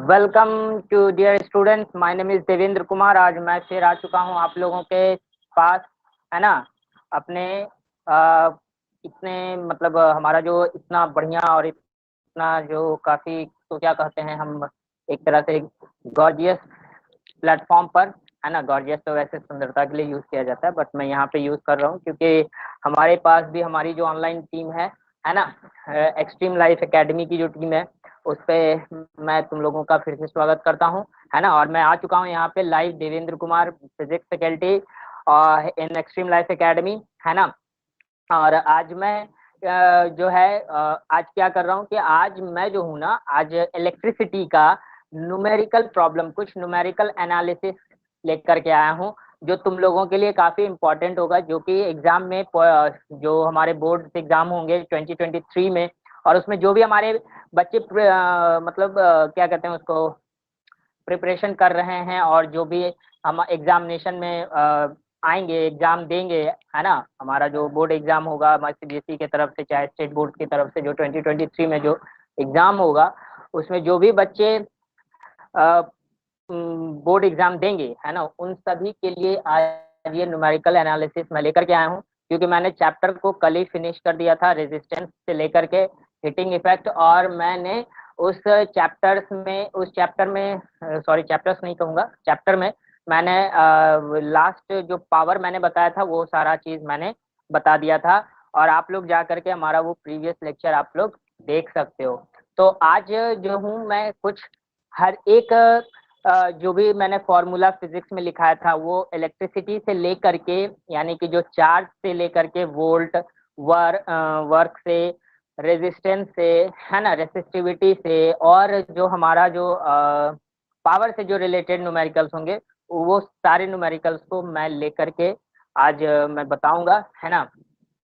Welcome to dear students, my name is Devendra Kumar. आज मैं फिर आ चुका हूँ आप लोगों के पास, है ना। अपने इतने मतलब हमारा जो इतना बढ़िया और इतना जो काफ़ी तो क्या कहते हैं हम, एक तरह से गॉर्जियस प्लेटफॉर्म पर, है ना। गॉर्जियस तो वैसे सुंदरता के लिए यूज़ किया जाता है, बट मैं यहाँ पे यूज़ कर रहा हूँ क्योंकि हमारे पास भी हमारी जो ऑनलाइन टीम है ना, एक्सट्रीम लाइफ एकेडमी की जो टीम है, उस पे मैं तुम लोगों का फिर से स्वागत करता हूँ, है ना। और मैं आ चुका हूँ यहाँ पे live, Devendra Kumar, physics faculty in extreme life academy, है ना। और आज मैं जो है आज क्या कर रहा हूँ कि आज मैं जो हूँ ना, आज इलेक्ट्रिसिटी का न्यूमेरिकल प्रॉब्लम, कुछ न्यूमेरिकल एनालिसिस लेकर के आया हूँ, जो तुम लोगों के लिए काफ़ी इम्पोर्टेंट होगा, जो कि एग्जाम में जो हमारे बोर्ड एग्जाम होंगे 2023 में, और उसमें जो भी हमारे बच्चे मतलब क्या कहते हैं उसको, प्रिपरेशन कर रहे हैं, और जो भी हम एग्जामिनेशन में आएंगे, एग्जाम देंगे, है ना। हमारा जो बोर्ड एग्जाम होगा हमारे सीबीएसई की तरफ से, चाहे स्टेट बोर्ड की तरफ से, जो 2023 में जो एग्जाम होगा, उसमें जो भी बच्चे बोर्ड एग्जाम देंगे, है ना, उन सभी के लिए आज ये न्यूमेरिकल एनालिसिस मैं लेकर के आया हूँ, क्योंकि मैंने चैप्टर को कल ही फिनिश कर दिया था, रेजिस्टेंस से लेकर के हीटिंग इफेक्ट। और मैंने उस चैप्टर में सॉरी, चैप्टर्स नहीं कहूँगा, चैप्टर में मैंने लास्ट जो पावर मैंने बताया था, वो सारा चीज़ मैंने बता दिया था, और आप लोग जा करके हमारा वो प्रीवियस लेक्चर आप लोग देख सकते हो। तो आज जो हूँ मैं, कुछ हर एक जो भी मैंने फॉर्मूला फिजिक्स में लिखाया था, वो इलेक्ट्रिसिटी से लेकर के, यानी कि जो चार्ज से लेकर के वोल्ट, वर्क से, रेजिस्टेंस से, है ना, रेसिस्टिविटी से, और जो हमारा जो पावर से जो रिलेटेड न्यूमेरिकल्स होंगे, वो सारे न्यूमेरिकल्स को मैं लेकर के आज मैं बताऊंगा, है ना।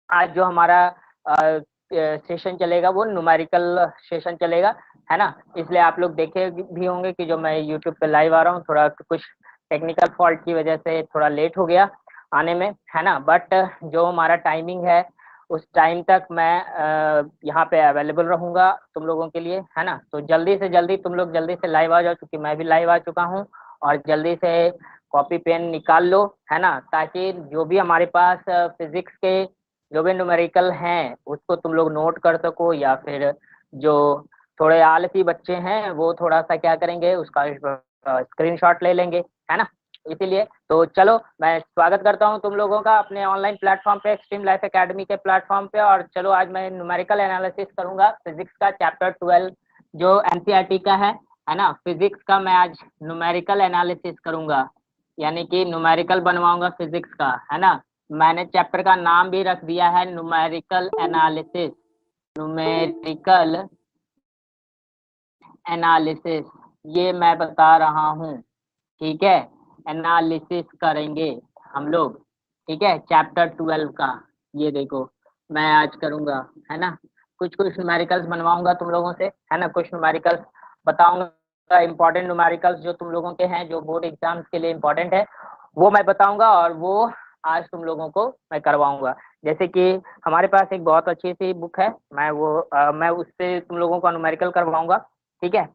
आज जो हमारा सेशन चलेगा वो न्यूमेरिकल सेशन चलेगा, है ना। इसलिए आप लोग देखे भी होंगे कि जो मैं यूट्यूब पे लाइव आ रहा हूँ, थोड़ा कुछ टेक्निकल फॉल्ट की वजह से थोड़ा लेट हो गया आने में, है ना। बट जो हमारा टाइमिंग है, उस टाइम तक मैं यहाँ पे अवेलेबल रहूँगा तुम लोगों के लिए, है ना। तो जल्दी से जल्दी तुम लोग जल्दी से लाइव आ जाओ, क्योंकि मैं भी लाइव आ चुका हूँ, और जल्दी से कॉपी पेन निकाल लो, है ना, ताकि जो भी हमारे पास फिजिक्स के जो भी न्यूमेरिकल हैं उसको तुम लोग नोट कर सको, या फिर जो थोड़े आलसी बच्चे हैं वो थोड़ा सा क्या करेंगे, उसका स्क्रीनशॉट ले लेंगे, है ना। इसीलिए तो चलो, मैं स्वागत करता हूँ तुम लोगों का अपने ऑनलाइन प्लेटफॉर्म पे, एक्सट्रीम लाइफ एकेडमी के प्लेटफॉर्म पे। और चलो, आज मैं न्यूमेरिकल एनालिसिस करूंगा फिजिक्स का, चैप्टर 12 जो एनसीईआरटी का है ना। फिजिक्स का मैं आज न्यूमेरिकल एनालिसिस करूंगा, यानी कि न्यूमेरिकल बनवाऊंगा फिजिक्स का, है ना। मैंने चैप्टर का नाम भी रख दिया है न्यूमेरिकल एनालिसिस, न्यूमेरिकल एनालिसिस, ये मैं बता रहा हूँ, ठीक है। एनालिसिस करेंगे हम लोग, ठीक है, चैप्टर 12 का। ये देखो, मैं आज करूंगा, है ना। कुछ कुछ न्यूमेरिकल्स बनवाऊंगा तुम लोगों से, है ना। कुछ न्यूमेरिकल्स बताऊंगा, इंपॉर्टेंट न्यूमेरिकल्स जो तुम लोगों के हैं, जो बोर्ड एग्जाम्स के लिए इंपॉर्टेंट है, वो मैं बताऊंगा, और वो आज तुम लोगों को मैं करवाऊंगा। जैसे कि हमारे पास एक बहुत अच्छी सी बुक है, मैं उससे तुम लोगों को न्यूमेरिकल करवाऊंगा, ठीक है,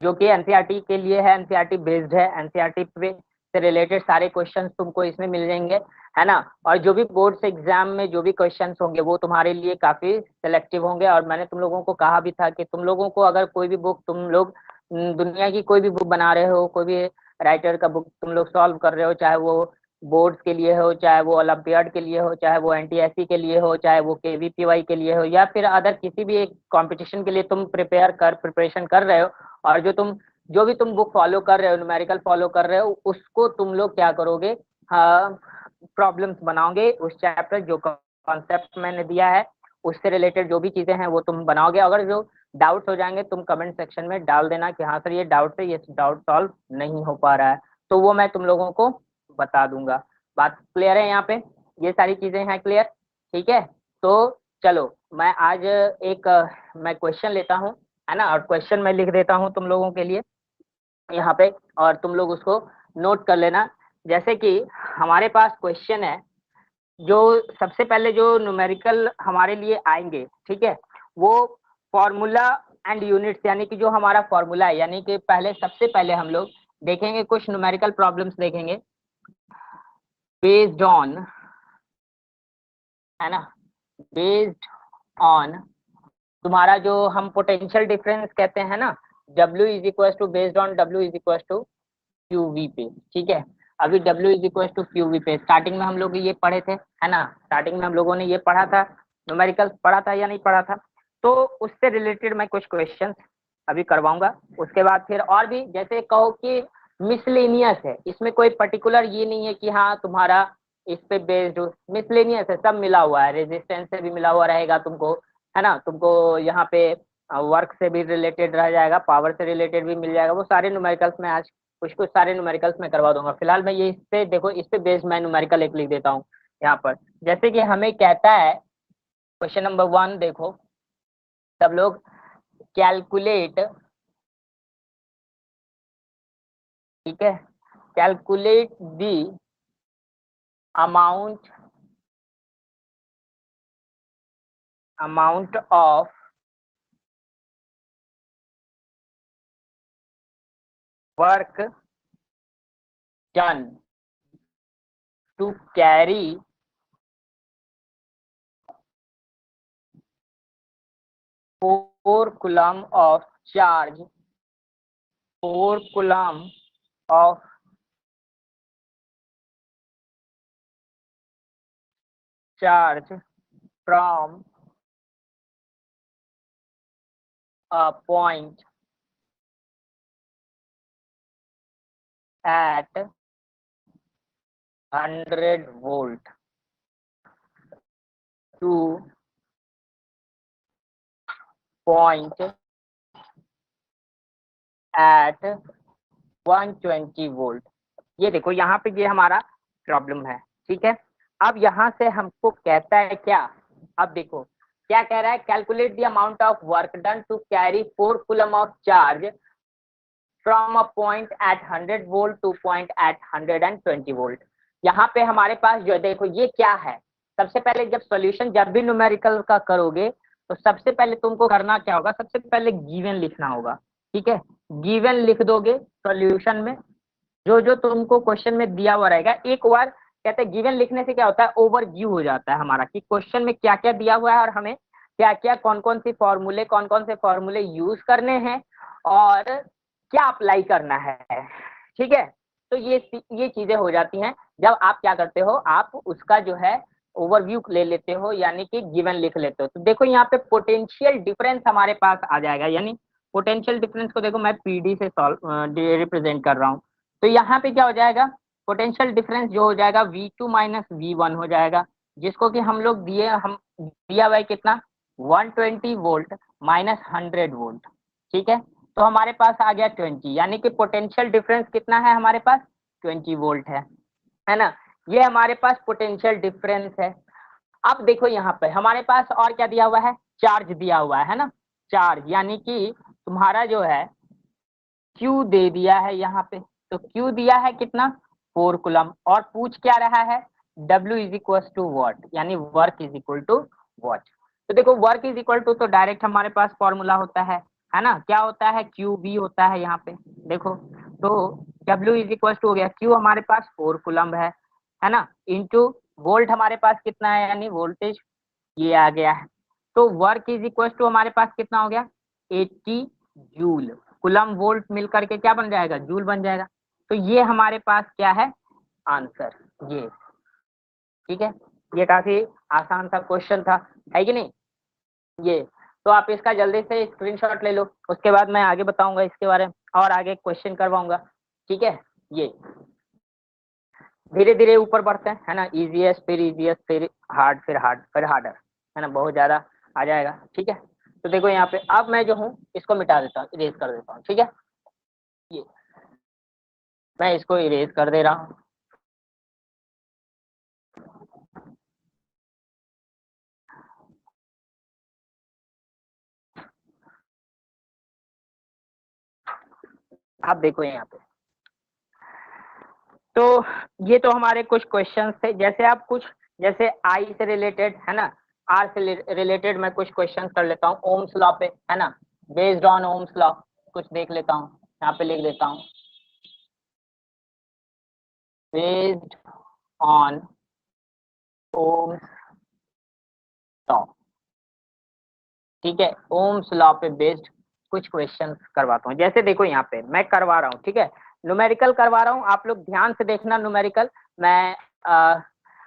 जो कि एनसीईआरटी के लिए है, एनसीईआरटी बेस्ड है, एनसीईआरटी पे से रिलेटेड सारे क्वेश्चंस तुमको इसमें मिल जाएंगे, है ना। और जो भी बोर्ड्स एग्जाम में जो भी क्वेश्चंस होंगे, वो तुम्हारे लिए काफी सिलेक्टिव होंगे। और मैंने तुम लोगों को कहा भी था कि तुम लोगों को अगर कोई भी बुक, तुम लोग दुनिया की कोई भी बुक बना रहे हो, कोई भी राइटर का बुक तुम लोग सॉल्व कर रहे हो, चाहे वो बोर्ड्स के लिए हो, चाहे वो ओलंपियाड के लिए हो, चाहे वो एनटीएससी के लिए हो, चाहे वो केवीपीवाई के लिए हो, या फिर अदर किसी भी एक कंपटीशन के लिए तुम प्रिपरेशन कर रहे हो, और जो भी तुम बुक फॉलो कर रहे हो, न्यूमेरिकल फॉलो कर रहे हो, उसको तुम लोग क्या करोगे, हाँ, प्रॉब्लम्स बनाओगे। उस चैप्टर जो कॉन्सेप्ट मैंने दिया है, उससे रिलेटेड जो भी चीजें हैं वो तुम बनाओगे। अगर जो डाउट्स हो जाएंगे, तुम कमेंट सेक्शन में डाल देना कि हाँ सर, ये डाउट है, ये डाउट सॉल्व नहीं हो पा रहा है, तो वो मैं तुम लोगों को बता दूंगा। बात क्लियर है यहाँ पे? ये सारी चीजें हैं क्लियर? ठीक है, तो चलो, मैं आज मैं क्वेश्चन लेता हूँ, है ना, और क्वेश्चन मैं लिख देता हूँ तुम लोगों के लिए यहाँ पे, और तुम लोग उसको नोट कर लेना। जैसे कि हमारे पास क्वेश्चन है, जो सबसे पहले जो न्यूमेरिकल हमारे लिए आएंगे, ठीक है, वो फॉर्मूला एंड यूनिट्स, यानी कि जो हमारा फॉर्मूला है, यानी कि सबसे पहले हम लोग देखेंगे कुछ न्यूमेरिकल प्रॉब्लम्स देखेंगे बेस्ड ऑन, है ना, बेस्ड ऑन तुम्हारा जो हम पोटेंशियल डिफरेंस कहते हैं ना, W is equal to based on W is equal to QV पे, ठीक है। अभी W is equal to QV पे स्टार्टिंग में हम लोग ये पढ़े थे, है ना, स्टार्टिंग में हम लोगों ने ये पढ़ा था, न्यूमेरिकल पढ़ा था या नहीं पढ़ा था, तो उससे रिलेटेड मैं कुछ क्वेश्चंस अभी करवाऊंगा। उसके बाद फिर और भी, जैसे कहो कि मिसलेनियस है, इसमें कोई पर्टिकुलर ये नहीं है कि हाँ तुम्हारा इस पे बेस्ड, मिसलेनियस है, सब मिला हुआ है, रेजिस्टेंस से भी मिला हुआ रहेगा तुमको, है ना, तुमको यहाँ पे वर्क से भी रिलेटेड रह जाएगा, पावर से रिलेटेड भी मिल जाएगा, वो सारे न्यूमेरिकल्स में आज कुछ कुछ सारे न्यूमेरिकल्स में करवा दूंगा। फिलहाल मैं ये इस पे देखो, इस पे बेस्ड मैं न्यूमेरिकल एक लिख देता हूँ यहाँ पर। जैसे कि हमें कहता है क्वेश्चन नंबर 1, देखो सब लोग कैलकुलेट, ठीक है, calculate the amount of work done to carry 4 coulomb of charge, 4 coulomb of charge from a point at 100 volt to point at 120 volt. ये देखो यहाँ पे ये हमारा प्रॉब्लम है, ठीक है। अब यहाँ से हमको कहता है क्या, अब देखो क्या कह रहा है, calculate the amount of work done to carry 4 coulomb of charge from a point at 100 volt to point at 120 volt. यहाँ पे हमारे पास जो देखो ये क्या है, सबसे पहले जब सॉल्यूशन जब भी न्यूमेरिकल का करोगे तो सबसे पहले तुमको करना क्या होगा, सबसे पहले गिवन लिखना होगा, ठीक है। गिवन लिख दोगे सॉल्यूशन में, जो जो तुमको क्वेश्चन में दिया हुआ रहेगा, एक बार कहते हैं गिवन लिखने से क्या होता है, ओवरव्यू हो जाता है हमारा कि क्वेश्चन में क्या क्या दिया हुआ है और हमें क्या क्या कौन कौन से फॉर्मूले यूज करने हैं और क्या अप्लाई करना है, ठीक है। तो ये चीजें हो जाती हैं जब आप क्या करते हो, आप उसका जो है ओवरव्यू ले लेते हो, यानी कि गिवन लिख लेते हो। तो देखो यहाँ पे पोटेंशियल डिफरेंस हमारे पास आ जाएगा, यानी पोटेंशियल डिफरेंस को देखो मैं पीडी से रिप्रेजेंट कर रहा हूँ। तो यहाँ पे क्या हो जाएगा, पोटेंशियल डिफरेंस जो हो जाएगा V2 माइनस V1 हो जाएगा, जिसको कि हम लोग दिया हुआ है कितना, 120 वोल्ट माइनस 100 वोल्ट, ठीक है। तो हमारे पास आ गया 20, यानी कि पोटेंशियल डिफरेंस कितना है हमारे पास, 20 वोल्ट है ना। ये हमारे पास पोटेंशियल डिफरेंस है। अब देखो यहाँ पे हमारे पास और क्या दिया हुआ है, चार्ज दिया हुआ है ना, चार्ज, यानी कि तुम्हारा जो है Q दे दिया है यहाँ पे, तो Q दिया है कितना, 4 कूलम, और पूछ क्या रहा है, W is equal to watt, यानी work is equal to watt. तो देखो वर्क इज इक्वल टू, तो डायरेक्ट हमारे पास फॉर्मूला होता है ना, क्या होता है, QV होता है यहाँ पे, देखो तो W इज इक्वल टू हो गया, Q हमारे पास 4 कूलम है ना, इंटू वोल्ट हमारे पास कितना है, यानी वोल्टेज ये आ गया है। तो वर्क इज इक्वल टू हमारे पास कितना हो गया, 80 जूल, कूलम वोल्ट मिल करके क्या बन जाएगा, जूल बन जाएगा। तो ये हमारे पास क्या है, आंसर ये, ठीक है। ये काफी आसान सा क्वेश्चन था, है कि नहीं ये। तो आप इसका जल्दी से स्क्रीनशॉट ले लो, उसके बाद मैं आगे बताऊंगा इसके बारे में और आगे क्वेश्चन करवाऊंगा, ठीक है। ये धीरे धीरे ऊपर बढ़ते हैं, है ना, इजीएस्ट फिर हार्ड फिर हार्डर, है ना, बहुत ज्यादा आ जाएगा, ठीक है। तो देखो यहाँ पे अब मैं जो हूँ इसको मिटा देता हूँ, इरेज कर देता हूँ, ठीक है। ये मैं इसको इरेज कर दे रहा हूँ। आप देखो यहाँ पे, तो ये तो हमारे कुछ क्वेश्चंस थे, जैसे आप कुछ जैसे आई से रिलेटेड, है ना, आर से रिलेटेड मैं कुछ क्वेश्चंस कर लेता हूँ, ओम्स लॉ पे, है ना। बेस्ड ऑन ओम्स लॉ कुछ देख लेता हूँ, यहाँ पे लिख लेता हूँ, बेस्ड ऑन ओम्स लॉ। ठीक है, ओम्स लॉ पे बेस्ड कुछ क्वेश्चंस करवाता हूँ। जैसे देखो यहाँ पे मैं करवा रहा हूँ, ठीक है, न्यूमेरिकल करवा रहा हूँ, आप लोग ध्यान से देखना न्यूमेरिकल। मैं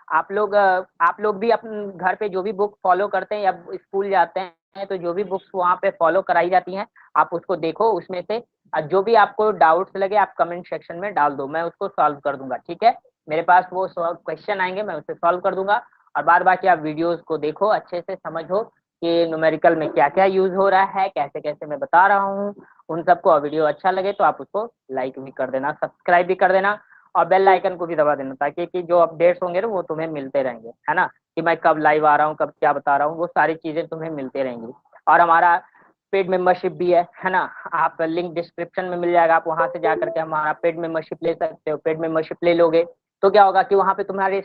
आप लोग भी अपने घर पे जो भी बुक फॉलो करते हैं या स्कूल जाते हैं तो जो भी बुक्स वहाँ पे फॉलो कराई जाती हैं आप उसको देखो, उसमें से जो भी आपको डाउट्स लगे आप कमेंट सेक्शन में डाल दो, मैं उसको सॉल्व कर दूंगा। ठीक है, मेरे पास वो क्वेश्चन आएंगे, मैं उसे सॉल्व कर दूंगा। और बाद बाकी आप वीडियोस को देखो, अच्छे से समझो कि न्यूमेरिकल में क्या क्या यूज हो रहा है, कैसे कैसे मैं बता रहा हूँ उन सबको। और वीडियो अच्छा लगे तो आप उसको लाइक भी कर देना, सब्सक्राइब भी कर देना और बेल आइकन को भी दबा देना, ताकि कि जो अपडेट्स होंगे ना वो तुम्हें मिलते रहेंगे, है ना, कि मैं कब लाइव आ रहा हूँ, कब क्या बता रहा हूँ, वो सारी चीजें तुम्हें मिलते रहेंगी। और हमारा पेड मेंबरशिप भी है ना, आप लिंक डिस्क्रिप्शन में मिल जाएगा, आप वहां से जा करके हमारा पेड मेंबरशिप ले सकते हो। पेड मेंबरशिप ले लोगे तो क्या होगा कि वहां पे तुम्हारे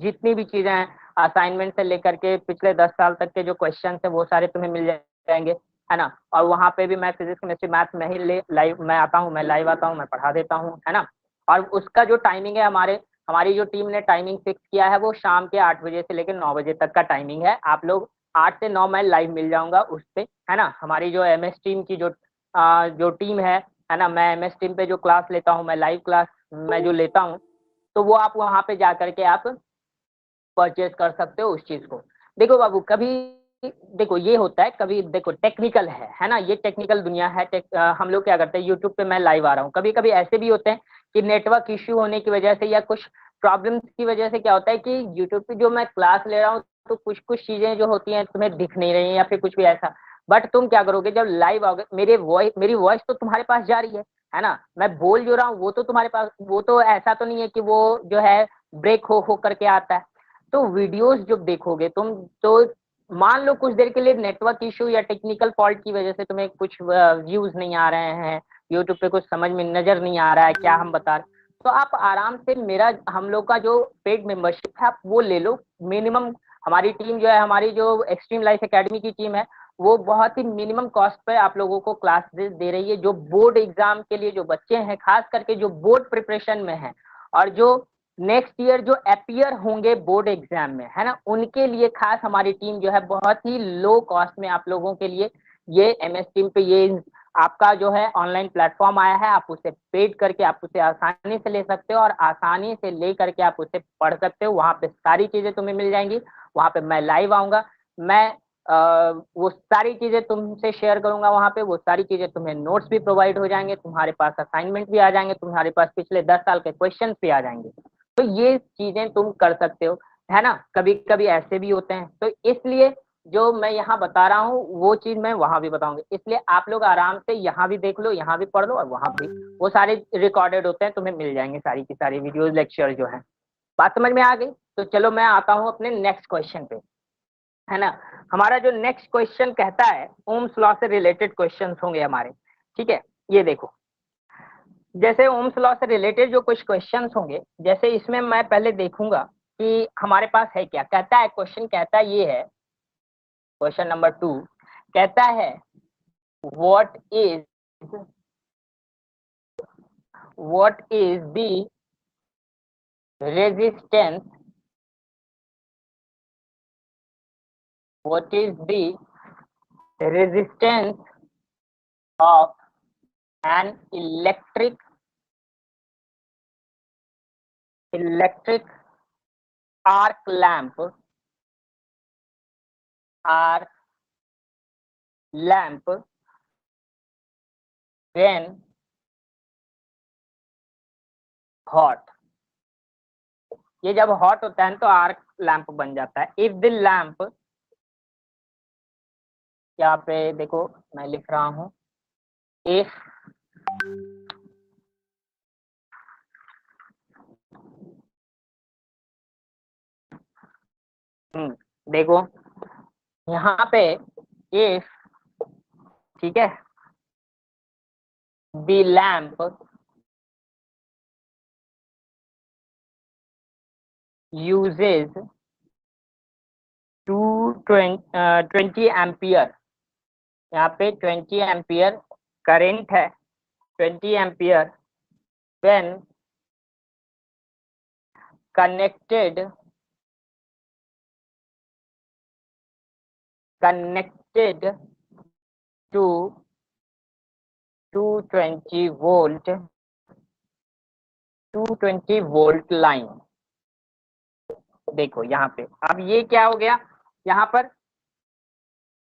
जितनी भी चीजें हैं, असाइनमेंट से लेकर के पिछले 10 साल तक के जो क्वेश्चन है वो सारे तुम्हें मिल जाएंगे, है ना। और वहाँ पे भी मैं फिजिक्स केमिस्ट्री मैथ में ही लाइव मैं आता हूँ, मैं लाइव आता हूँ, मैं पढ़ा देता हूँ, है ना। और उसका जो टाइमिंग है, हमारी जो टीम ने टाइमिंग फिक्स किया है वो शाम के 8 बजे से लेकर 9 बजे तक का टाइमिंग है। आप लोग 8 से 9 मैं लाइव मिल जाऊंगा उस पे, है ना। हमारी जो MS टीम की जो टीम है ना, मैं MS टीम पे जो क्लास लेता हूँ, मैं लाइव क्लास मैं जो लेता हूँ, तो वो आप वहाँ पे जा करके आप परचेज कर सकते हो उस चीज को। देखो बाबू, कभी देखो ये होता है, कभी देखो टेक्निकल है ना, ये टेक्निकल दुनिया है। हम लोग क्या करते हैं, यूट्यूब पे मैं लाइव आ रहा हूँ, कभी कभी ऐसे भी होते हैं कि नेटवर्क इश्यू होने की वजह से या कुछ प्रॉब्लम्स की वजह से क्या होता है कि यूट्यूब पे जो मैं क्लास ले रहा हूँ तो कुछ कुछ चीजें जो होती हैं तुम्हें दिख नहीं रही है या फिर कुछ भी ऐसा। बट तुम क्या करोगे, जब लाइव आओगे मेरी वॉइस तो तुम्हारे पास जा रही है ना, मैं बोल जो रहा हूँ वो तो तुम्हारे पास, वो तो ऐसा तो नहीं है कि वो जो है ब्रेक हो करके आता है। तो वीडियोस जब देखोगे तुम, तो मान लो कुछ देर के लिए नेटवर्क इशू या टेक्निकल फॉल्ट की वजह से तुम्हें कुछ व्यूज नहीं आ रहे हैं, यूट्यूब पे कुछ समझ में नजर नहीं आ रहा है क्या हम बता रहे, तो आप आराम से मेरा हम लोग का जो पेड मेंबरशिप है आप वो ले लो। मिनिमम हमारी टीम जो है, हमारी जो एक्सट्रीम लाइफ एकेडमी की टीम है, वो बहुत ही मिनिमम कॉस्ट पे आप लोगों को क्लास दे रही है, जो बोर्ड एग्जाम के लिए जो बच्चे हैं, खास करके जो बोर्ड प्रिपरेशन में है और जो नेक्स्ट ईयर जो अपियर होंगे बोर्ड एग्जाम में, है ना, उनके लिए खास हमारी टीम जो है बहुत ही लो कॉस्ट में आप लोगों के लिए ये MS टीम पे ये आपका जो है ऑनलाइन प्लेटफॉर्म आया है। आप उसे पेड करके आप उसे आसानी से ले सकते हो और आसानी से ले करके आप उसे पढ़ सकते हो। वहां पे सारी चीजें तुम्हें मिल जाएंगी, वहां पे मैं लाइव आऊंगा, मैं वो सारी चीजें तुमसे शेयर करूंगा वहां पे, वो सारी चीजें तुम्हें नोट्स भी प्रोवाइड हो जाएंगे, तुम्हारे पास असाइनमेंट भी आ जाएंगे, तुम्हारे पास पिछले 10 साल के क्वेश्चन भी आ जाएंगे। तो ये चीजें तुम कर सकते हो, है ना। कभी कभी ऐसे भी होते हैं, तो इसलिए जो मैं यहाँ बता रहा हूँ वो चीज मैं वहां भी बताऊंगी, इसलिए आप लोग आराम से यहाँ भी देख लो, यहाँ भी पढ़ लो और वहां भी वो सारे रिकॉर्डेड होते हैं, तुम्हें मिल जाएंगे सारी की सारी वीडियोस लेक्चर जो है। बात समझ में आ गई? तो चलो मैं आता हूँ अपने नेक्स्ट क्वेश्चन पे, है ना। हमारा जो नेक्स्ट क्वेश्चन कहता है, ओम्स लॉ से रिलेटेड क्वेश्चंस होंगे हमारे, ठीक है। ये देखो, जैसे ओम्स लॉ से रिलेटेड जो कुछ क्वेश्चंस होंगे, जैसे इसमें मैं पहले देखूंगा कि हमारे पास है क्या। कहता है क्वेश्चन, कहता ये है, क्वेश्चन नंबर 2 कहता है what is the resistance, what is the resistance of an electric arc lamp, arc lamp when hot. ये जब हॉट होता है तो आर्क लैंप बन जाता है। इफ द लैंप, यहाँ पे देखो मैं लिख रहा हूँ, इफ देखो यहाँ पे इफ, ठीक है, द लैंप uses 20 एम्पियर यहाँ पे 20 एम्पियर करंट है, 20 ampere when connected to 220 volt 220 volt line. देखो यहाँ पे अब ये क्या हो गया, यहाँ पर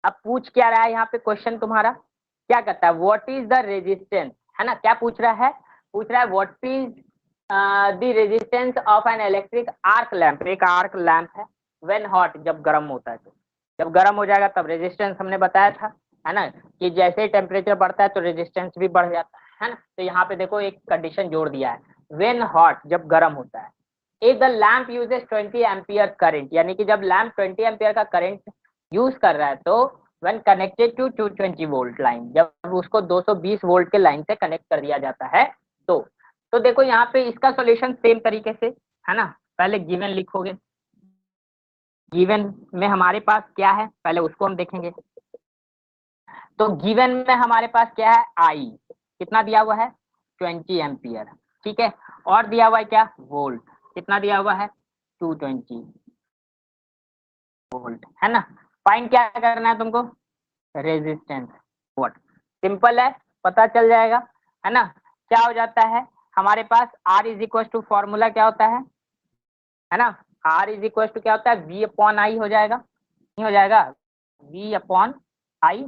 अब पूछ क्या रहा है, यहाँ पे क्वेश्चन तुम्हारा क्या कहता है, व्हाट इज द रेजिस्टेंस, है ना, क्या पूछ रहा है, पूछ रहा है what is the resistance of an electric arc lamp, एक आर्क लैंप है, व्हेन हॉट, जब गर्म होता है, तो जब गर्म हो जाएगा तब रेजिस्टेंस हमने बताया था, है ना, कि जैसे ही टेम्परेचर बढ़ता है तो रेजिस्टेंस भी बढ़ जाता है ना। तो यहाँ पे देखो एक कंडीशन जोड़ दिया है, व्हेन हॉट, जब गर्म होता है, if the lamp uses 20 ampere current, यानी कि जब लैंप 20 एम्पियर का करंट यूज कर रहा है, तो when connected to 220 volt line, जब उसको 220 वोल्ट के लाइन से कनेक्ट कर दिया जाता है, तो देखो यहाँ पे इसका सॉल्यूशन सेम तरीके से, है ना, पहले गिवन लिखोगे, गिवन में हमारे पास क्या है पहले उसको हम देखेंगे। तो गिवन में हमारे पास क्या है, आई कितना दिया हुआ है 20 एम्पियर, ठीक है, और दिया हुआ है क्या वोल्ट, कितना दिया हुआ है 220 वोल्ट, है ना। फाइंड क्या करना है तुमको, रेजिस्टेंस व्हाट, सिंपल है, पता चल जाएगा, है ना। क्या हो जाता है हमारे पास R is equal to formula क्या होता है ना, R इज इक्वल टू क्या होता है V अपॉन आई हो जाएगा, नहीं हो जाएगा V अपॉन आई,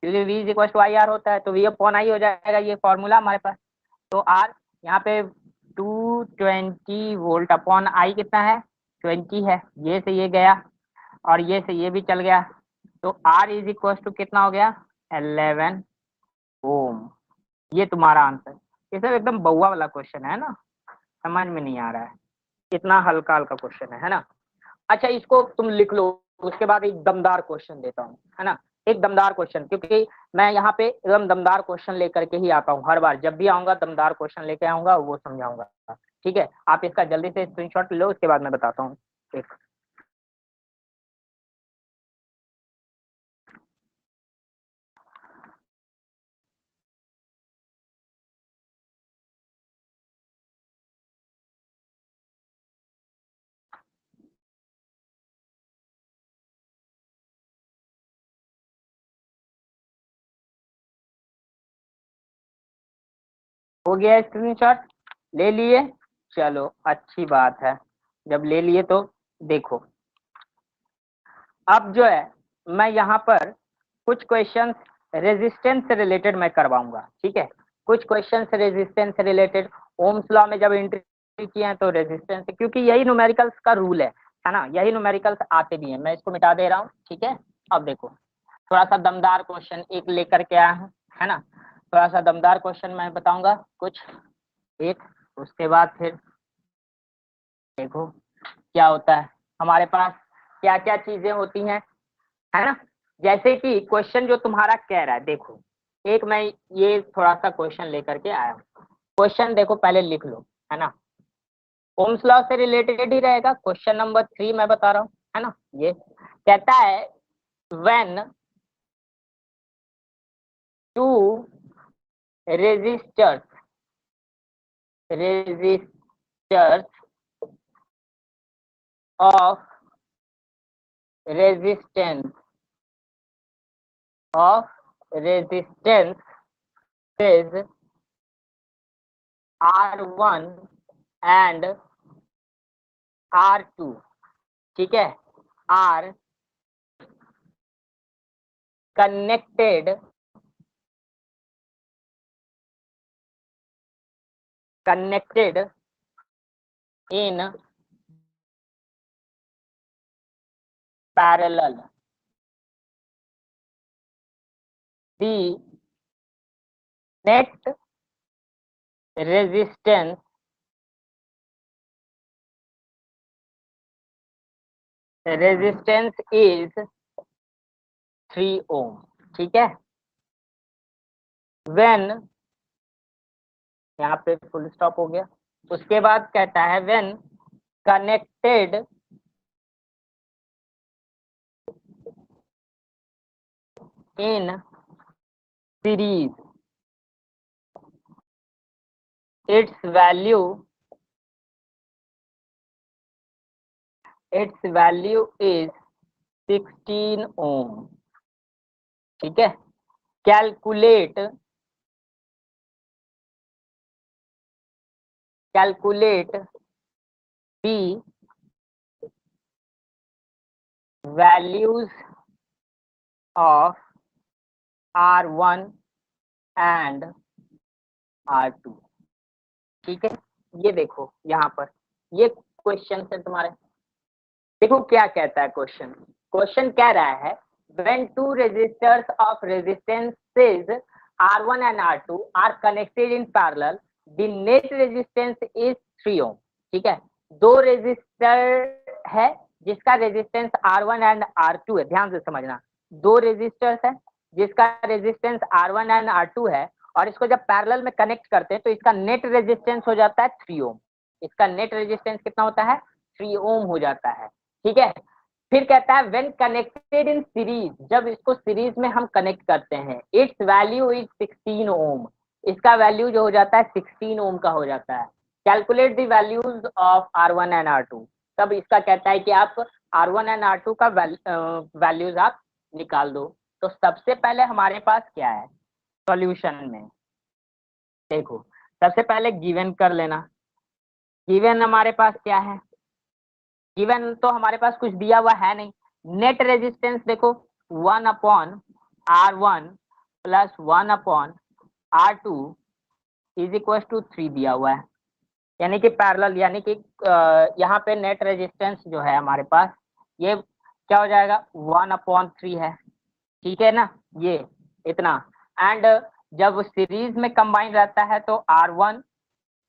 क्योंकि V is equal to I R होता है, तो V अपॉन आई हो जाएगा, ये फॉर्मूला हमारे पास। तो R यहाँ पे 220 वोल्ट अपॉन आई कितना है 20 है, ये से ये गया और ये से ये भी चल गया, तो R इज इक्वल टू कितना हो गया 11 ओम। ये तुम्हारा आंसर, ये सब एकदम बउआ वाला क्वेश्चन है ना, समझ में नहीं आ रहा है, इतना हल्का हल्का क्वेश्चन है ना। अच्छा इसको तुम लिख लो, उसके बाद एक दमदार क्वेश्चन देता हूँ, है ना, एक दमदार क्वेश्चन, क्योंकि मैं यहाँ पे एकदम दमदार क्वेश्चन लेकर के ही आता हूँ, हर बार जब भी आऊंगा दमदार क्वेश्चन लेके आऊंगा, वो समझाऊंगा, ठीक है। आप इसका जल्दी से स्क्रीनशॉट लो, उसके बाद मैं बताता हूँ। एक हो गया स्क्रीनशॉट, ले लिए, चलो अच्छी बात है, जब ले लिए तो देखो अब जो है मैं यहाँ पर कुछ क्वेश्चंस रेजिस्टेंस से रिलेटेड मैं करवाऊंगा, ठीक है, कुछ क्वेश्चंस रेजिस्टेंस से रिलेटेड, ओम्स लॉ में जब एंट्री किए हैं तो रेजिस्टेंस, क्योंकि यही न्यूमेरिकल्स का रूल है ना, यही न्यूमेरिकल्स आते भी हैं। मैं इसको मिटा दे रहा हूँ, ठीक है। अब देखो थोड़ा सा दमदार क्वेश्चन एक लेकर के आया हूँ, है ना, थोड़ा सा दमदार क्वेश्चन मैं बताऊंगा कुछ एक, उसके बाद फिर देखो क्या होता है हमारे पास, क्या क्या चीजें होती हैं, है ना। जैसे कि क्वेश्चन जो तुम्हारा कह रहा है, देखो एक मैं ये थोड़ा सा क्वेश्चन लेकर के आया हूँ, क्वेश्चन देखो पहले लिख लो, है ना, ओम्स लॉ से रिलेटेड ही रहेगा, क्वेश्चन नंबर 3 मैं बता रहा हूँ, है ना। ये कहता है when two resistors resistors of resistance of resistance is R1 and R2, ठीक है, are connected connected in parallel, the net resistance is 3 ohm, ठीक है। when, यहाँ पे फुल स्टॉप हो गया, उसके बाद कहता है when connected in series, its value is 16 ohm. ठीक है, calculate the values of R1 and R2. ठीक है, ये देखो यहाँ पर ये क्वेश्चन है तुम्हारे। देखो क्या कहता है क्वेश्चन कह रहा है when two resistors of resistances R1 and R2 are connected in parallel, the net resistance is 3 ohm. ठीक है, दो रेजिस्टर है जिसका रेजिस्टेंस R1 एंड R2 है, ध्यान से समझना, दो रेजिस्टर्स है जिसका रेजिस्टेंस R1 एंड R2 है, और इसको जब पैरेलल में कनेक्ट करते हैं तो इसका नेट रेजिस्टेंस हो जाता है 3 ओम। इसका नेट रेजिस्टेंस कितना होता है? 3 ओम हो जाता है। ठीक है, फिर कहता है व्हेन कनेक्टेड इन सीरीज, जब इसको सीरीज में हम कनेक्ट करते हैं, इट्स वैल्यू इज 16 ओम, इसका वैल्यू जो हो जाता है 16 ओम का हो जाता है। Calculate the values of R1 and R2, तब इसका कहता है कि आप R1 एंड R2 का वैल्यूज आप निकाल दो। तो सबसे पहले हमारे पास क्या है सॉल्यूशन में, देखो सबसे पहले गिवन कर लेना। गिवन हमारे पास क्या है? गिवन तो हमारे पास कुछ दिया हुआ है नहीं। नेट रेजिस्टेंस देखो 1/R1 plus 1/R2 is equal to 3 दिया हुआ है, यानी कि पैरेलल, यानी कि यहाँ पे नेट रेजिस्टेंस जो है हमारे पास ये क्या हो जाएगा 1/3 है। ठीक है ना, ये इतना। एंड जब सीरीज में कंबाइन रहता है तो R1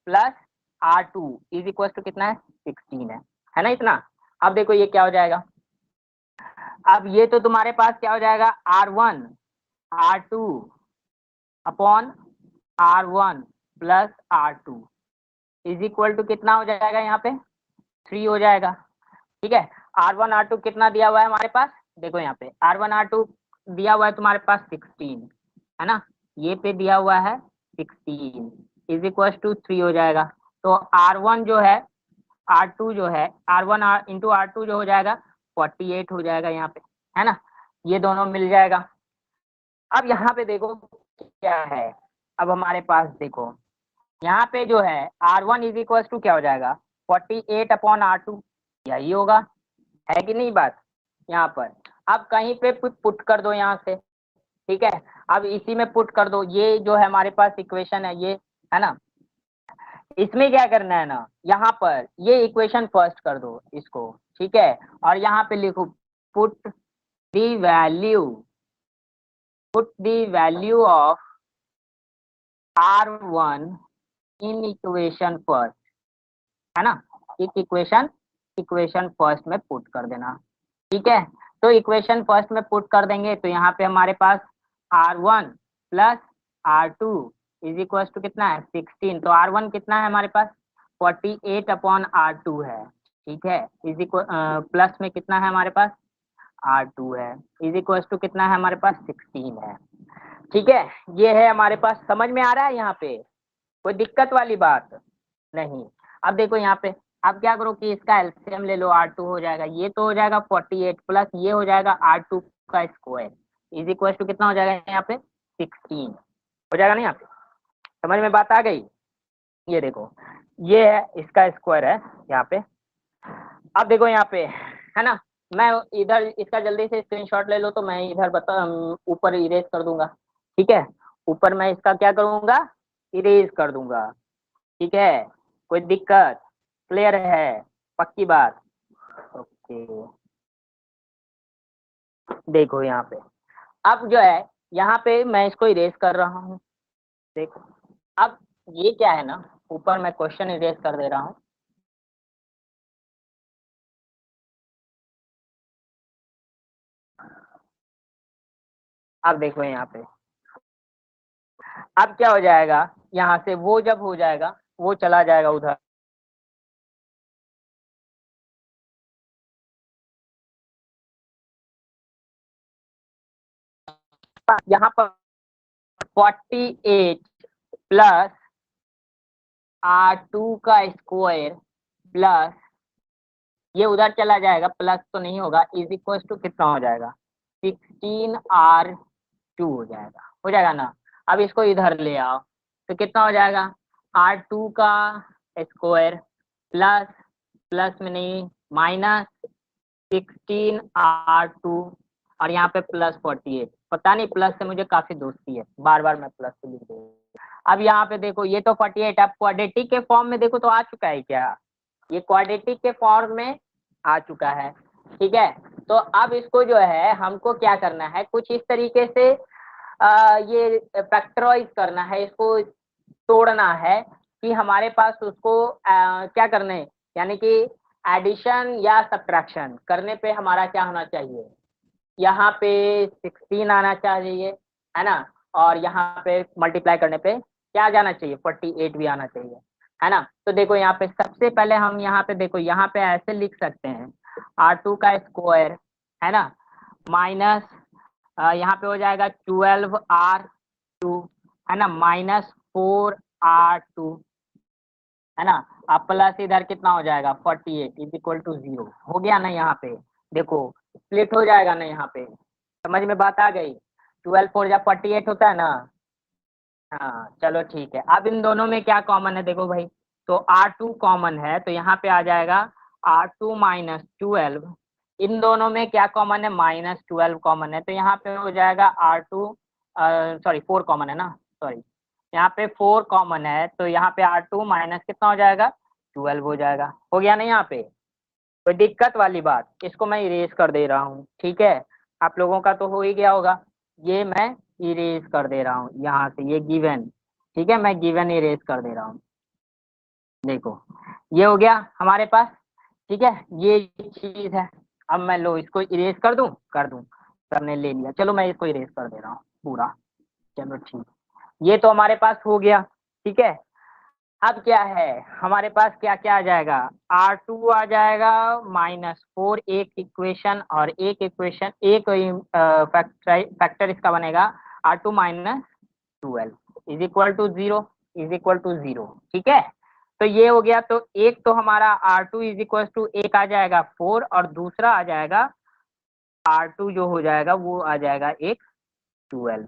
plus R2 is equal to कितना है 16 है ना, इतना। अब देखो ये क्या हो जाएगा, अब ये तो तुम्हारे पास क्या हो जाएगा R1 R2 upon R1 plus R2 is equal to कितना हो जाएगा, यहाँ पे 3 हो जाएगा। ठीक है, R1 R2 कितना दिया हुआ है हमारे पास, देखो यहाँ पे R1 R2 दिया हुआ है तुम्हारे पास 16 है ना, ये पे दिया हुआ है 16 इज इक्वल टू 3 हो जाएगा। तो R1 जो है R2 जो है R1 इंटू R2 जो हो जाएगा 48 हो जाएगा यहाँ पे, है ना, ये दोनों मिल जाएगा। अब यहाँ पे देखो क्या है, अब हमारे पास देखो यहाँ पे जो है R1 इज इक्वल टू क्या हो जाएगा 48/R2, यही होगा, है कि नहीं बात यहाँ पर। अब कहीं पे पुट कर दो यहाँ से, ठीक है, अब इसी में पुट कर दो, ये जो है हमारे पास इक्वेशन है ये, है ना, इसमें क्या करना है ना, यहाँ पर ये इक्वेशन फर्स्ट कर दो इसको, ठीक है, और यहाँ पे लिखो put the value of R1 in equation first, है ना, एक इक्वेशन फर्स्ट में पुट कर देना। ठीक है, तो इक्वेशन फर्स्ट में पुट कर देंगे तो यहाँ पे हमारे पास R1 plus R2 is equal to कितना है 16, तो R1 कितना है हमारे पास 48/R2 है। ठीक है, इज इक्वल प्लस में कितना है हमारे पास R2 है, इज इक्वल टू कितना है हमारे पास 16 है। ठीक है, ये है हमारे पास, समझ में आ रहा है यहाँ पे कोई दिक्कत वाली बात नहीं। अब देखो यहाँ पे आप क्या करो कि इसका एलसीएम ले लो, R2 हो जाएगा, ये तो हो जाएगा 48 प्लस ये हो जाएगा R2 का स्क्वायर इज इक्वल टू कितना हो जाएगा यहाँ पे 16 हो जाएगा ना, यहाँ पे समझ में बात आ गई। ये देखो ये है इसका स्क्वायर है यहाँ पे। अब देखो यहाँ पे है ना, मैं इधर इसका जल्दी से स्क्रीनशॉट ले लो तो मैं इधर ऊपर इरेज कर दूंगा। ठीक है, ऊपर मैं इसका क्या करूंगा इरेज कर दूंगा। ठीक है, कोई दिक्कत, क्लियर है, पक्की बात, ओके। देखो यहाँ पे अब जो है यहाँ पे मैं इसको इरेज कर रहा हूँ, देखो अब ये क्या है ना, ऊपर मैं क्वेश्चन इरेज कर दे रहा हूँ। अब देखो यहाँ पे अब क्या हो जाएगा, यहाँ से वो जब हो जाएगा वो चला जाएगा उधर, यहाँ पर 48 प्लस R2 का स्क्वायर प्लस ये उधर चला जाएगा, प्लस तो नहीं होगा, इज इक्वल टू कितना हो जाएगा 16R2 हो जाएगा ना। अब इसको इधर ले आओ तो कितना हो जाएगा R2 का स्क्वायर प्लस प्लस में नहीं माइनस 16R2 और यहाँ पे प्लस 48। पता नहीं प्लस से मुझे काफी दोस्ती है, बार बार मैं प्लस से लिख दूँ। अब यहाँ पे देखो ये तो 48 अब क्वाड्रेटिक के फॉर्म में देखो तो आ चुका है क्या, ये क्वाड्रेटिक के फॉर्म में आ चुका है। ठीक है, तो अब इसको जो है हमको क्या करना है, कुछ इस तरीके से ये फैक्टराइज करना है, इसको तोड़ना है कि हमारे पास उसको क्या करना है, यानी कि एडिशन या सब्ट्रैक्शन करने पे हमारा क्या होना चाहिए, यहाँ पे 16 आना चाहिए है ना, और यहाँ पे मल्टीप्लाई करने पे क्या जाना चाहिए 48 भी आना चाहिए है ना। तो देखो यहाँ पे सबसे पहले हम यहाँ पे देखो यहाँ पे ऐसे लिख सकते हैं R2 का स्क्वायर है ना माइनस यहाँ पे हो जाएगा 12R2 है ना माइनस 4R2 है ना। अब प्लस इधर कितना हो जाएगा 48 इज इक्वल टू 0 हो गया ना। यहाँ पे देखो स्प्लिट हो जाएगा ना, यहाँ पे समझ में बात आ गई। 12 4 जब 48 होता है ना। हाँ चलो ठीक है। अब इन दोनों में क्या कॉमन है देखो भाई, तो R2 कॉमन है तो यहाँ पे आ जाएगा R2 माइनस 12। इन दोनों में क्या कॉमन है -12 कॉमन है तो यहाँ पे हो जाएगा R2 सॉरी 4 कॉमन है ना, सॉरी यहाँ पे 4 कॉमन है तो यहाँ पे R2 माइनस कितना हो जाएगा 12 हो जाएगा। हो गया ना यहाँ पे कोई दिक्कत वाली बात, इसको मैं इरेज कर दे रहा हूँ। ठीक है, आप लोगों का तो हो ही गया होगा, ये मैं इरेज कर दे रहा हूँ यहाँ से, ये गिवन। ठीक है, मैं गिवन इरेज कर दे रहा हूँ। देखो ये हो गया हमारे पास। ठीक है, ये चीज है। अब मैं लो इसको इरेज कर दूं सबने ले लिया, चलो मैं इसको इरेज कर दे रहा हूँ पूरा। चलो ठीक, ये तो हमारे पास हो गया। ठीक है, अब क्या है हमारे पास, क्या क्या आ जाएगा R2 आ जाएगा -4 एक इक्वेशन, और एक इक्वेशन एक फैक्टर इसका बनेगा R2 minus 12 is equal to 0 is equal to 0। ठीक है, तो ये हो गया। तो एक तो हमारा R2 इज इक्वल टू एक आ जाएगा 4 और दूसरा आ जाएगा R2 जो हो जाएगा वो आ जाएगा एक 12,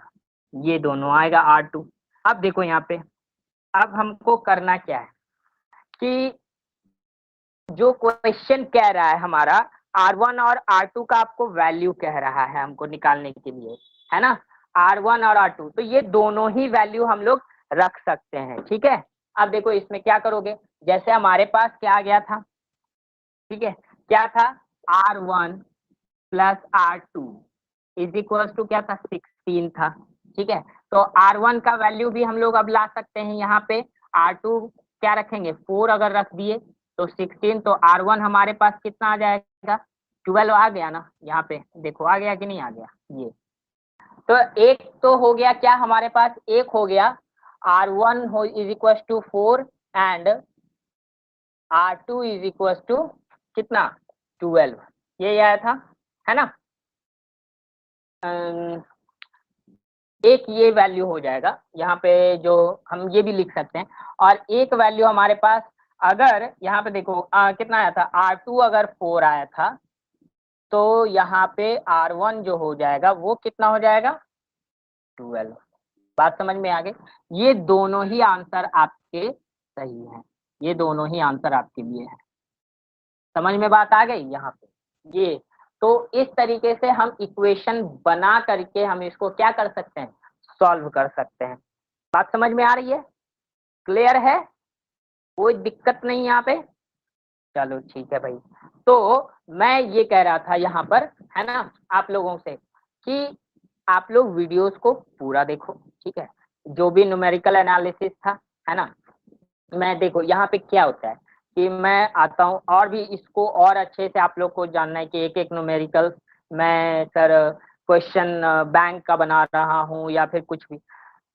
ये दोनों आएगा R2। अब देखो यहाँ पे अब हमको करना क्या है कि जो क्वेश्चन कह रहा है हमारा R1 और R2 का आपको वैल्यू कह रहा है हमको निकालने के लिए, है ना। R1 और R2 तो ये दोनों ही वैल्यू हम लोग रख सकते हैं। ठीक है, अब देखो इसमें क्या करोगे, जैसे हमारे पास क्या आ गया था, ठीक है क्या था R1 plus R2 is equal to क्या था 16 था। ठीक है, तो R1 का वैल्यू भी हम लोग अब ला सकते हैं यहाँ पे। R2 क्या रखेंगे 4 अगर रख दिए तो 16, तो R1 हमारे पास कितना आ जाएगा 12 आ गया ना। यहाँ पे देखो आ गया कि नहीं आ गया, ये तो एक तो हो गया क्या हमारे पास, एक हो गया R1 हो is equal to 4 and R2 is equal to कितना 12, ये आया था है ना। एक ये वैल्यू हो जाएगा यहाँ पे, जो हम ये भी लिख सकते हैं। और एक वैल्यू हमारे पास अगर यहाँ पे देखो कितना आया था R2 अगर 4 आया था तो यहाँ पे R1 जो हो जाएगा वो कितना हो जाएगा 12। बात समझ में आ गई। ये दोनों ही आंसर आपके सही हैं, ये दोनों ही आंसर आपके लिए है। समझ में बात आ गई यहाँ पे। ये तो इस तरीके से हम इक्वेशन बना करके हम इसको क्या कर सकते हैं सॉल्व कर सकते हैं। बात समझ में आ रही है, क्लियर है, कोई दिक्कत नहीं यहाँ पे। चलो ठीक है भाई, तो मैं ये कह रहा था यहाँ पर है ना आप लोगों से कि आप लोग वीडियोस को पूरा देखो। ठीक है, जो भी न्यूमेरिकल एनालिसिस था है ना, मैं देखो यहाँ पे क्या होता है कि मैं आता हूँ और भी इसको और अच्छे से आप लोग को जानना है कि एक एक न्यूमेरिकल मैं सर क्वेश्चन बैंक का बना रहा हूँ या फिर कुछ भी,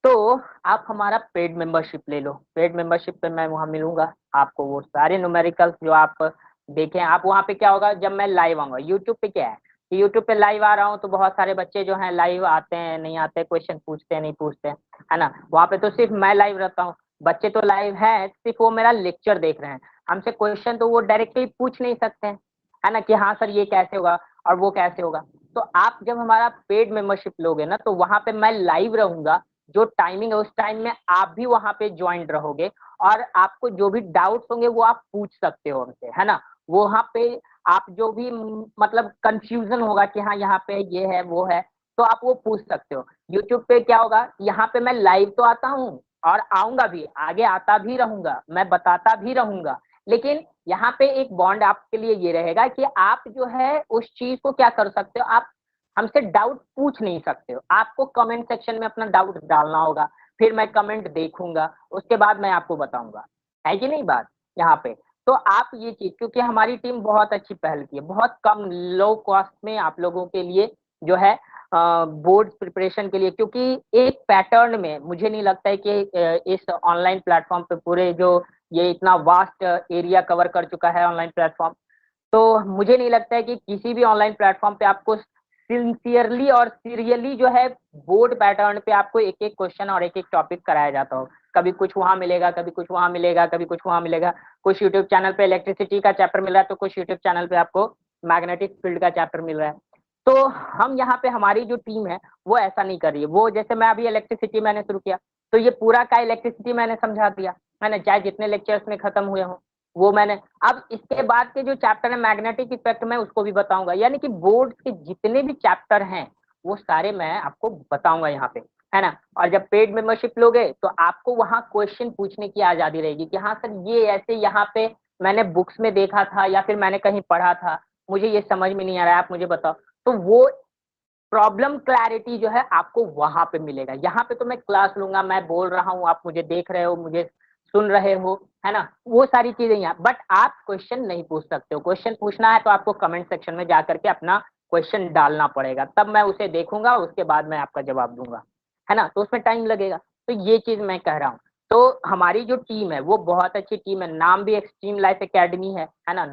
तो आप हमारा पेड मेंबरशिप ले लो। पेड मेंबरशिप पे मैं वहाँ मिलूंगा आपको, वो सारे न्यूमेरिकल्स जो आप देखें आप वहाँ पे क्या होगा जब मैं लाइव आऊंगा। यूट्यूब पे क्या है कि यूट्यूब पे लाइव आ रहा हूँ तो बहुत सारे बच्चे जो हैं लाइव आते हैं, नहीं आते, क्वेश्चन पूछते हैं, नहीं पूछते हैं, है ना। वहाँ पे तो सिर्फ मैं लाइव रहता हूँ, बच्चे तो लाइव है, सिर्फ वो मेरा लेक्चर देख रहे हैं। हमसे क्वेश्चन तो वो डायरेक्टली पूछ नहीं सकते हैं, है ना, कि हाँ सर ये कैसे होगा और वो कैसे होगा। तो आप जब हमारा पेड मेंबरशिप लोगे ना, तो वहां पे मैं लाइव रहूंगा, जो टाइमिंग है उस टाइम में आप भी वहां पे ज्वाइन रहोगे, और आपको जो भी डाउट्स होंगे वो आप पूछ सकते हो हमसे, है ना। वहां पे आप जो भी मतलब कंफ्यूजन होगा कि हाँ यहाँ पे ये है वो है, तो आप वो पूछ सकते हो। यूट्यूब पे क्या होगा, यहाँ पे मैं लाइव तो आता हूँ और आऊंगा भी, आगे आता भी रहूंगा, मैं बताता भी रहूंगा, लेकिन यहाँ पे एक बॉन्ड आपके लिए ये रहेगा कि आप जो है उस चीज को क्या कर सकते हो, आप हमसे डाउट पूछ नहीं सकते हो, आपको कमेंट सेक्शन में अपना डाउट डालना होगा, फिर मैं कमेंट देखूंगा, उसके बाद मैं आपको बताऊंगा, है कि नहीं बात यहाँ पे। तो आप ये चीज, क्योंकि हमारी टीम बहुत अच्छी पहल की है, बहुत कम लो कॉस्ट में आप लोगों के लिए जो है बोर्ड प्रिपरेशन के लिए, क्योंकि एक पैटर्न में मुझे नहीं लगता है कि इस ऑनलाइन प्लेटफॉर्म पे पूरे जो ये इतना वास्ट एरिया कवर कर चुका है ऑनलाइन प्लेटफॉर्म, तो मुझे नहीं लगता है कि किसी भी ऑनलाइन प्लेटफॉर्म पे आपको सिंसियरली और सीरियसली जो है बोर्ड पैटर्न पे आपको एक एक क्वेश्चन और एक एक टॉपिक कराया जाता हो। कभी कुछ वहां मिलेगा, कभी कुछ वहां मिलेगा, कभी कुछ वहां मिलेगा, कुछ यूट्यूब चैनल पे इलेक्ट्रिसिटी का चैप्टर मिल रहा है, तो कुछ यूट्यूब चैनल पे आपको मैग्नेटिक फील्ड का चैप्टर मिल रहा है। तो हम यहाँ पे हमारी जो टीम है वो ऐसा नहीं कर रही है, वो जैसे मैं अभी इलेक्ट्रिसिटी मैंने शुरू किया, तो ये पूरा का इलेक्ट्रिसिटी मैंने समझा दिया, मैंने चाहे जितने लेक्चर्स में खत्म हुए हों वो मैंने। अब इसके बाद के जो चैप्टर है मैग्नेटिक इफेक्ट में उसको भी बताऊंगा, यानी कि बोर्ड के जितने भी चैप्टर हैं वो सारे मैं आपको बताऊंगा यहाँ पे, है ना। और जब पेड मेंबरशिप लोगे तो आपको वहां क्वेश्चन पूछने की आजादी रहेगी कि हाँ सर ये ऐसे यहाँ पे मैंने बुक्स में देखा था या फिर मैंने कहीं पढ़ा था, मुझे ये समझ में नहीं आ रहा है, आप मुझे बताओ। तो वो प्रॉब्लम क्लैरिटी जो है आपको वहां पे मिलेगा। यहाँ पे तो मैं क्लास लूंगा, मैं बोल रहा हूँ, आप मुझे देख रहे हो, मुझे सुन रहे हो, है ना, वो सारी चीजें यहाँ, बट आप क्वेश्चन नहीं पूछ सकते हो। क्वेश्चन पूछना है तो आपको कमेंट सेक्शन में जाकर के अपना क्वेश्चन डालना पड़ेगा, तब मैं उसे देखूंगा, उसके बाद मैं आपका जवाब दूंगा, है ना, तो उसमें टाइम लगेगा। तो ये चीज मैं कह रहा हूँ। तो हमारी जो टीम है वो बहुत अच्छी टीम है, नाम भी एक्सट्रीम लाइफ एकेडमी है ना।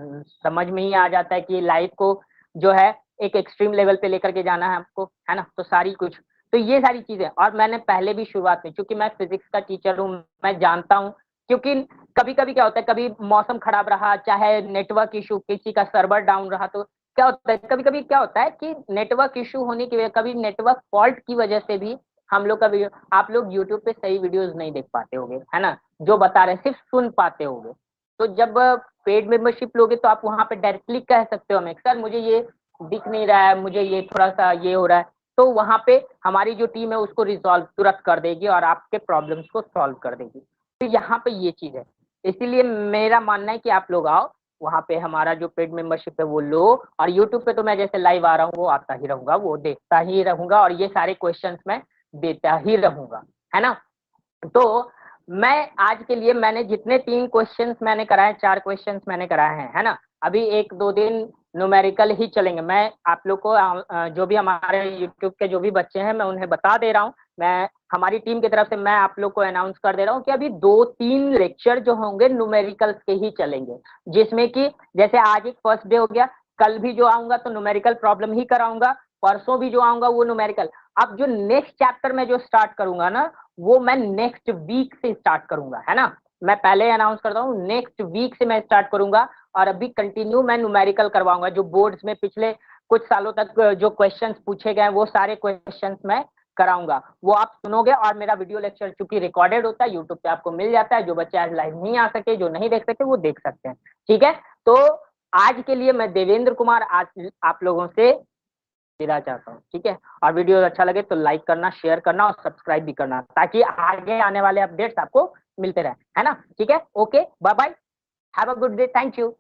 समझ में ही आ जाता है कि लाइफ को जो है एक एक्सट्रीम लेवल पे लेकर के जाना है आपको, है ना। तो सारी कुछ, तो ये सारी चीजें, और मैंने पहले भी शुरुआत में, क्योंकि मैं फिजिक्स का टीचर हूँ, मैं जानता हूँ, क्योंकि कभी कभी क्या होता है, कभी मौसम खराब रहा, चाहे नेटवर्क इशू, किसी का सर्वर डाउन रहा, तो क्या होता है, कभी कभी क्या होता है कि नेटवर्क इशू होने की वजह, कभी नेटवर्क फॉल्ट की वजह से भी हम लोग का वीडियो, आप लोग यूट्यूब पे सही वीडियोस नहीं देख पाते होगे, है ना, जो बता रहे हैं सिर्फ सुन पाते होगे। तो जब पेड मेंबरशिप लोगे तो आप वहां पे डायरेक्टली कह सकते हो हमें, सर मुझे ये दिख नहीं रहा है, मुझे ये थोड़ा सा ये हो रहा है, तो वहां पे हमारी जो टीम है उसको रिजॉल्व तुरंत कर देगी और आपके प्रॉब्लम्स को सॉल्व कर देगी। तो यहाँ पे ये चीज है, इसीलिए मेरा मानना है कि आप लोग आओ, वहां पे हमारा जो पेड मेंबरशिप है वो लो, और यूट्यूब पे तो मैं जैसे लाइव आ रहा हूँ वो आता ही रहूंगा, वो देखता ही रहूंगा, और ये सारे क्वेश्चंस मैं देता ही रहूंगा, है ना। तो मैं आज के लिए मैंने जितने 3 क्वेश्चंस मैंने कराए, 4 क्वेश्चंस मैंने कराए हैं, है ना। अभी 1-2 दिन न्यूमेरिकल ही चलेंगे। मैं आप लोग को जो भी हमारे यूट्यूब के जो भी बच्चे हैं मैं उन्हें बता दे रहा हूँ, मैं हमारी टीम की तरफ से मैं आप लोग को अनाउंस कर दे रहा हूँ कि अभी 2-3 लेक्चर जो होंगे न्यूमेरिकल्स के ही चलेंगे, जिसमें कि जैसे आज एक फर्स्ट डे हो गया, कल भी जो आऊंगा तो न्यूमेरिकल प्रॉब्लम ही कराऊंगा, परसों भी जो आऊंगा वो न्यूमेरिकल। अब जो नेक्स्ट चैप्टर में जो स्टार्ट करूंगा ना, वो मैं नेक्स्ट वीक से स्टार्ट करूंगा, है ना। मैं पहले अनाउंस करता हूँ, नेक्स्ट वीक से मैं स्टार्ट करूंगा, और अभी कंटिन्यू मैं न्यूमेरिकल करवाऊंगा, जो बोर्ड्स में पिछले कुछ सालों तक जो क्वेश्चंस पूछे गए वो सारे क्वेश्चंस मैं कराऊंगा, वो आप सुनोगे। और मेरा वीडियो लेक्चर चूंकि रिकॉर्डेड होता है, यूट्यूब पे आपको मिल जाता है, जो बच्चे आज लाइव नहीं आ सके, जो नहीं देख सके, वो देख सकते हैं, ठीक है। तो आज के लिए मैं देवेंद्र कुमार आज आप लोगों से विदा चाहता हूँ, ठीक है। और वीडियो अच्छा लगे तो लाइक करना, शेयर करना और सब्सक्राइब भी करना, ताकि आगे आने वाले अपडेट्स आपको मिलते रहे, है ना, ठीक है। Okay, bye bye, have a good day, thank you.